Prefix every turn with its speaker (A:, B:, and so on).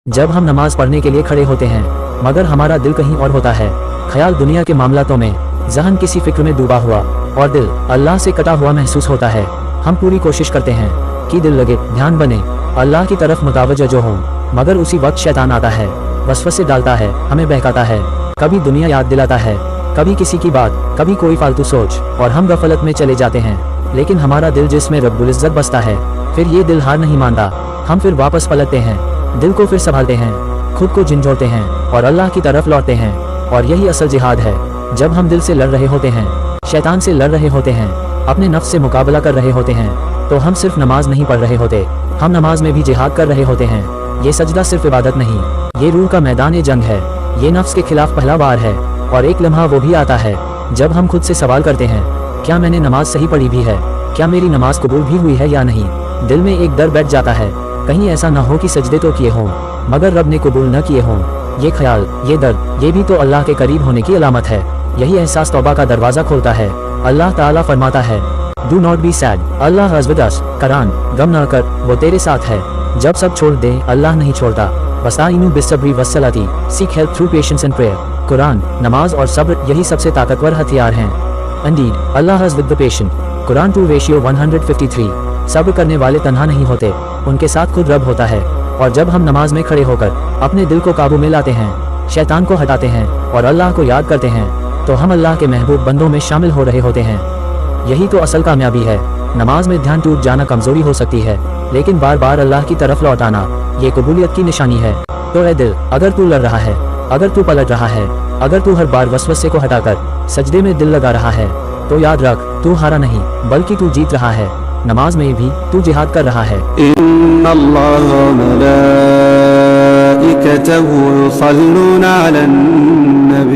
A: जब हम नमाज पढ़ने के लिए खड़े होते हैं मगर हमारा दिल कहीं और होता है, ख्याल दुनिया के मामलातों में, ज़हन किसी फिक्र में डूबा हुआ और दिल अल्लाह से कटा हुआ महसूस होता है। हम पूरी कोशिश करते हैं कि दिल लगे, ध्यान बने, अल्लाह की तरफ मुतवज्जो हो, मगर उसी वक्त शैतान आता है, वसवसे डालता है, हमें बहकाता है, कभी दुनिया याद दिलाता है, कभी किसी की बात, कभी कोई फालतू सोच, और हम गफलत में चले जाते हैं। लेकिन हमारा दिल जिसमें रब्बुल इज्जत बसता है, फिर ये दिल हार नहीं मानता। हम फिर वापस पलटते हैं, दिल को फिर संभालते हैं, खुद को झंझोड़ते हैं और अल्लाह की तरफ लौटते हैं। और यही असल जिहाद है। जब हम दिल से लड़ रहे होते हैं, शैतान से लड़ रहे होते हैं, अपने नफ्स से मुकाबला कर रहे होते हैं, तो हम सिर्फ नमाज नहीं पढ़ रहे होते, हम नमाज में भी जिहाद कर रहे होते हैं। ये सजदा सिर्फ इबादत नहीं, ये रूह का मैदान जंग है। ये नफ्स के खिलाफ पहला वार है। और एक लम्हा वो भी आता है जब हम खुद से सवाल करते हैं, क्या मैंने नमाज सही पढ़ी भी है, क्या मेरी नमाज कबूल भी हुई है या नहीं। दिल में एक डर बैठ जाता है, कहीं ऐसा ना हो कि सजदे तो किए हों मगर रब ने कबूल न किए हों। ये ख्याल, ये दर्द, ये भी तो अल्लाह के करीब होने की अलामत है। यही एहसास तौबा का दरवाज़ा खोलता है। अल्लाह ताला फरमाता है, do not be sad, Allah is with us. Quran, गम न कर, वो तेरे साथ है। जब सब छोड़ दे, अल्लाह नहीं छोड़ता। वस्ताइनु बिस्सब्री वस्सलाती, seek help through patience and prayer. Quran, नमाज और सब्र, यही सबसे ताकतवर हथियार हैं। Indeed, Allah is with the patient. Quran 2:153। सब्र करने वाले तन्हा नहीं होते, उनके साथ खुद रब होता है। और जब हम नमाज में खड़े होकर अपने दिल को काबू में लाते हैं, शैतान को हटाते हैं और अल्लाह को याद करते हैं, तो हम अल्लाह के महबूब बंदों में शामिल हो रहे होते हैं। यही तो असल कामयाबी है। नमाज में ध्यान टूट जाना कमजोरी हो सकती है, लेकिन बार बार अल्लाह की तरफ लौट आना ये कबूलियत की निशानी है। तो ऐ दिल, अगर तू लड़ रहा है, अगर तू पलट रहा है, अगर तू हर बार वसवसे को हटाकर सजदे में दिल लगा रहा है, तो याद रख, तू हारा नहीं बल्कि तू जीत रहा है। नमाज में भी तू जिहाद कर रहा है।
B: इन्नल्लाह व मलाइकतहु युसल्लूना अलन नबी